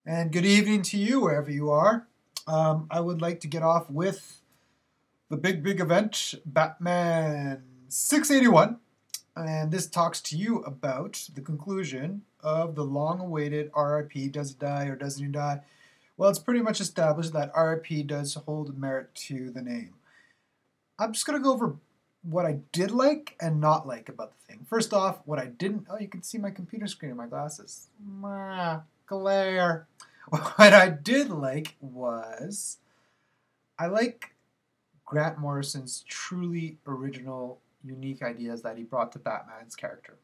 And good evening to you, wherever you are. I would like to get off with the big event, Batman 681. And this talks to you about the conclusion of the long awaited RIP. Does he die or doesn't he die? Well, it's pretty much established that RIP does hold merit to the name. I'm just going to go over what I did like and not like about the thing. First off, what I didn't. Oh, you can see my computer screen in my glasses. Glare. What I did like was I like Grant Morrison's truly original, unique ideas that he brought to Batman's character.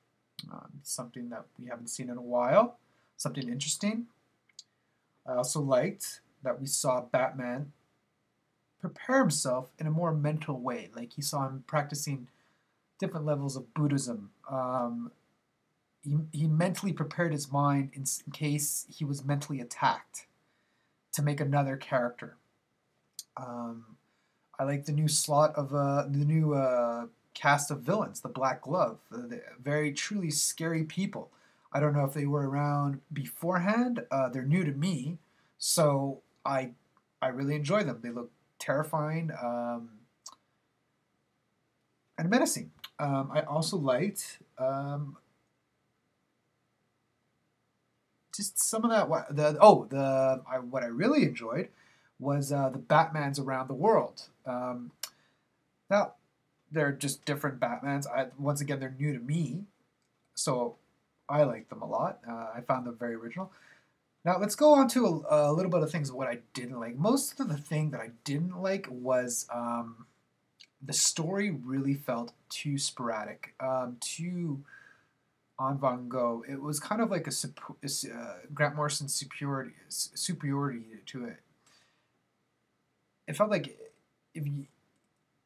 Something that we haven't seen in a while, something interesting. I also liked that we saw Batman prepare himself in a more mental way. Like he saw him practicing different levels of Buddhism. He mentally prepared his mind in case he was mentally attacked to make another character. Um, I like the new slot of the new cast of villains, the Black Glove, the very truly scary people. I don't know if they were around beforehand. They're new to me, so I really enjoy them. They look terrifying and menacing. I also liked just some of that. What I really enjoyed was the Batmans around the world. Now they're just different Batmans. Once again, they're new to me, so I like them a lot. I found them very original. Now let's go on to a little bit of things of what I didn't like. Most of the thing that I didn't like was the story really felt too sporadic, too en van go. It was kind of like Grant Morrison's superiority to it. It felt like if you,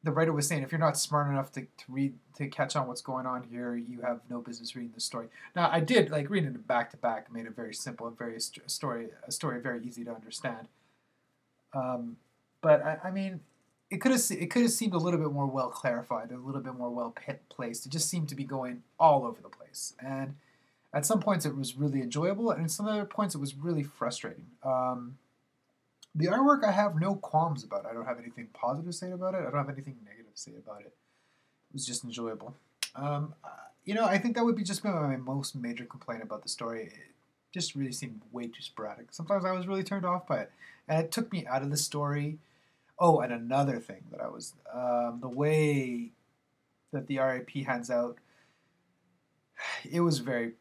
the writer was saying if you're not smart enough to read to catch on what's going on here, you have no business reading the story. Now I did like reading it back to back, made it very simple and very a story very easy to understand. Um, but I mean, it could have seemed a little bit more well clarified, a little bit more well placed. It just seemed to be going all over the place, and at some points it was really enjoyable, and at some other points it was really frustrating. The artwork I have no qualms about. I don't have anything positive to say about it. I don't have anything negative to say about it. It was just enjoyable. Um, I think that would be just my most major complaint about the story. It just really seemed way too sporadic. Sometimes I was really turned off by it, and it took me out of the story. Oh, and another thing that I was the way that the RIP hands out, it was very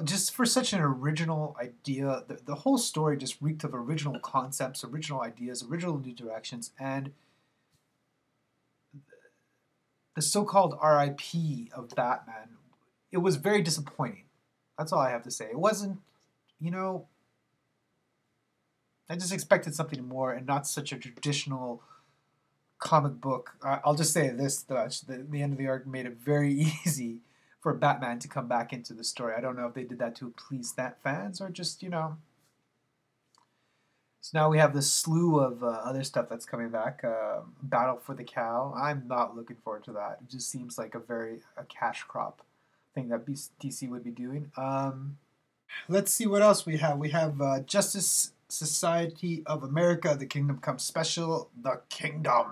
just for such an original idea, the whole story just reeked of original concepts, original ideas, original new directions, and the so-called RIP of Batman, it was very disappointing. That's all I have to say. It wasn't, you know, I just expected something more and not such a traditional comic book. I'll just say this: the end of the arc made it very easy for Batman to come back into the story. I don't know if they did that to please that fans or just So now we have this slew of other stuff that's coming back. Battle for the Cow. I'm not looking forward to that. It just seems like a cash crop thing that DC would be doing. Let's see what else we have. We have Justice Society of America, The Kingdom Come Special, The Kingdom.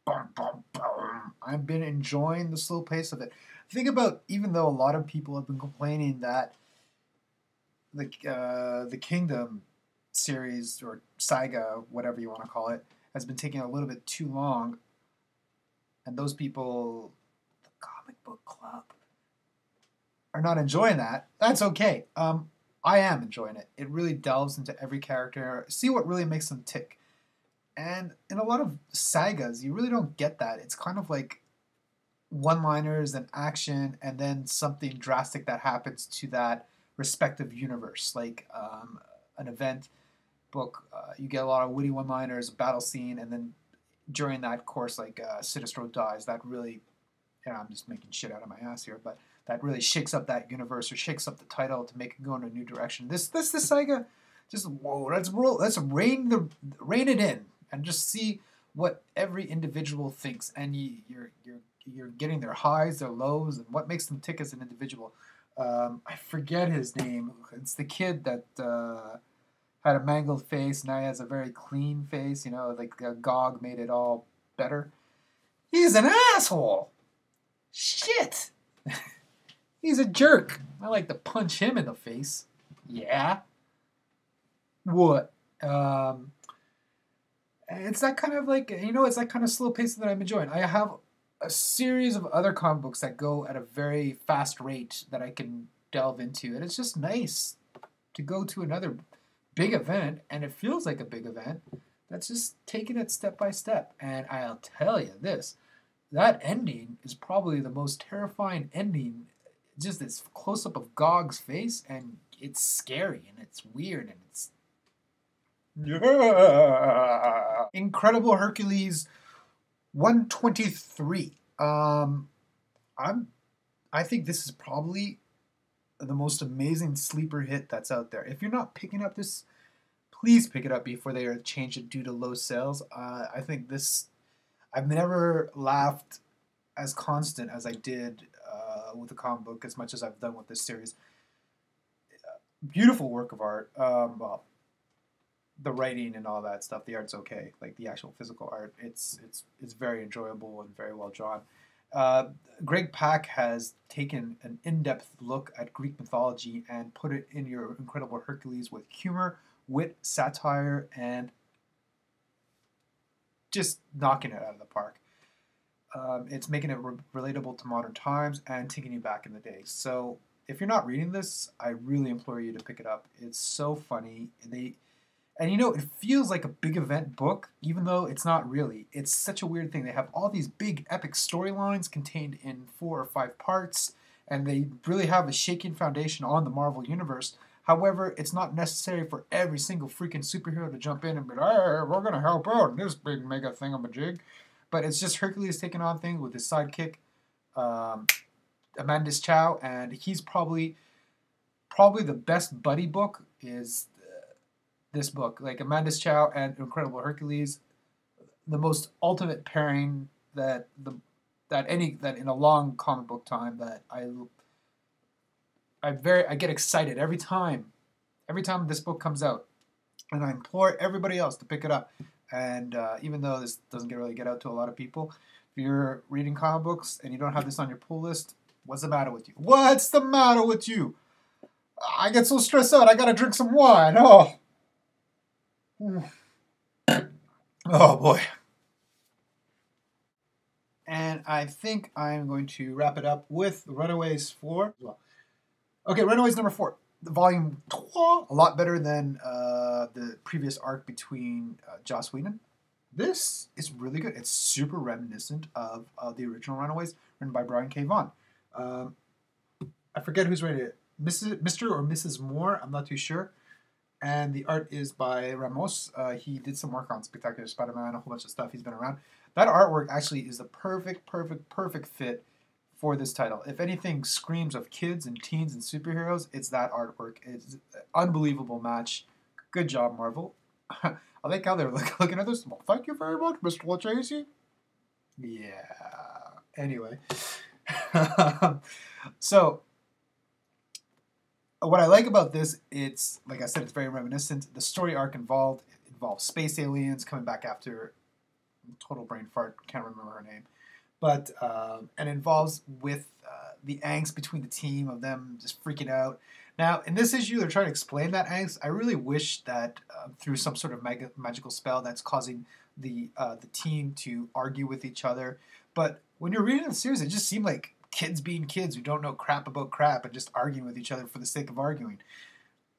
Boom, boom, boom. I've been enjoying the slow pace of it. Think about, even though a lot of people have been complaining that the Kingdom series or saga, whatever you want to call it, has been taking a little bit too long, and those people, the comic book club, are not enjoying that. That's okay. I am enjoying it. It really delves into every character, see what really makes them tick. And in a lot of sagas, you really don't get that. It's kind of like one-liners and action, and then something drastic that happens to that respective universe, like an event book. You get a lot of witty one-liners, a battle scene, and then during that course, like Sinestro dies. That really, I'm just making shit out of my ass here, but that really shakes up that universe or shakes up the title to make it go in a new direction. This saga, just whoa, let's roll, let's rein it in and just see what every individual thinks, and you're getting their highs, their lows, and what makes them tick as an individual. I forget his name. It's the kid that had a mangled face. Now he has a very clean face. You know, like GOG made it all better. He's an asshole. Shit. He's a jerk. I like to punch him in the face. Yeah. What? It's that kind of like, it's that kind of slow pace that I'm enjoying. I have a series of other comic books that go at a very fast rate that I can delve into. And it's just nice to go to another big event, and it feels like a big event that's just taking it step by step. And I'll tell you this, that ending is probably the most terrifying ending. Just this close up of GOG's face, and it's scary and it's weird and it's Incredible Hercules 123. I think this is probably the most amazing sleeper hit that's out there. If you're not picking up this, please pick it up before they change it due to low sales. I think this, I've never laughed as constant as I did with the comic book as much as I've done with this series. Beautiful work of art. Well, the writing and all that stuff, the art's okay. Like the actual physical art, it's very enjoyable and very well drawn. Greg Pak has taken an in-depth look at Greek mythology and put it in your Incredible Hercules with humor, wit, satire, and just knocking it out of the park. It's making it relatable to modern times and taking you back in the day. So if you're not reading this, I really implore you to pick it up. It's so funny. And it feels like a big event book, even though it's not really. It's such a weird thing. They have all these big epic storylines contained in 4 or 5 parts, and they really have a shaking foundation on the Marvel Universe. However, it's not necessary for every single freaking superhero to jump in and be like, hey, we're going to help out in this big mega thingamajig. But it's just Hercules taking on things with his sidekick, Amandus Chow, and he's probably the best buddy book is this book. Like Amandus Chow and Incredible Hercules, the most ultimate pairing that in a long comic book time that I get excited every time this book comes out, and I implore everybody else to pick it up. And even though this doesn't really get out to a lot of people, if you're reading comic books and you don't have this on your pull list, what's the matter with you? What's the matter with you? I get so stressed out. I gotta drink some wine. Oh boy. And I think I'm going to wrap it up with Runaways 4 as well. Okay, Runaways number 4. The volume 3, a lot better than the previous arc between Joss Whedon. This is really good. It's super reminiscent of the original Runaways, written by Brian K. Vaughan. I forget who's writing it. Mr. or Mrs. Moore, I'm not too sure. And the art is by Ramos. He did some work on Spectacular Spider-Man, a whole bunch of stuff. He's been around. That artwork actually is the perfect fit for this title. If anything screams of kids and teens and superheroes, it's that artwork. It's an unbelievable match. Good job, Marvel. I like how they're looking at this. Well, thank you very much, Mr. Lachazy. Yeah. Anyway. So, what I like about this, it's, like I said, it's very reminiscent. The story arc involves space aliens coming back after total brain fart, can't remember her name. But, and involves with the angst between the team of them just freaking out. Now, in this issue, they're trying to explain that angst. I really wish that through some sort of magical spell that's causing the team to argue with each other. But when you're reading the series, it just seemed like kids being kids who don't know crap about crap and just arguing with each other for the sake of arguing.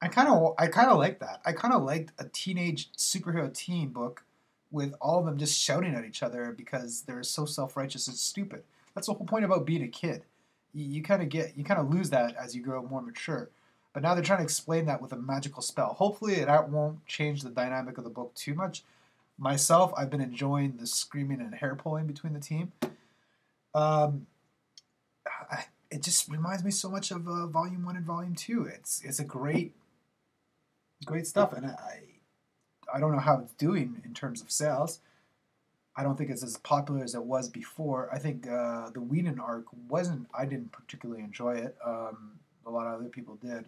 I kind of like that. I kind of liked a teenage superhero teen book with all of them just shouting at each other because they're so self-righteous and stupid. That's the whole point about being a kid. You kind of lose that as you grow more mature. But now they're trying to explain that with a magical spell. Hopefully that won't change the dynamic of the book too much. Myself, I've been enjoying the screaming and hair pulling between the team. It just reminds me so much of Volume 1 and Volume 2. It's a great stuff, and I don't know how it's doing in terms of sales. I don't think it's as popular as it was before. I think the Whedon arc I didn't particularly enjoy it. The a lot of other people did.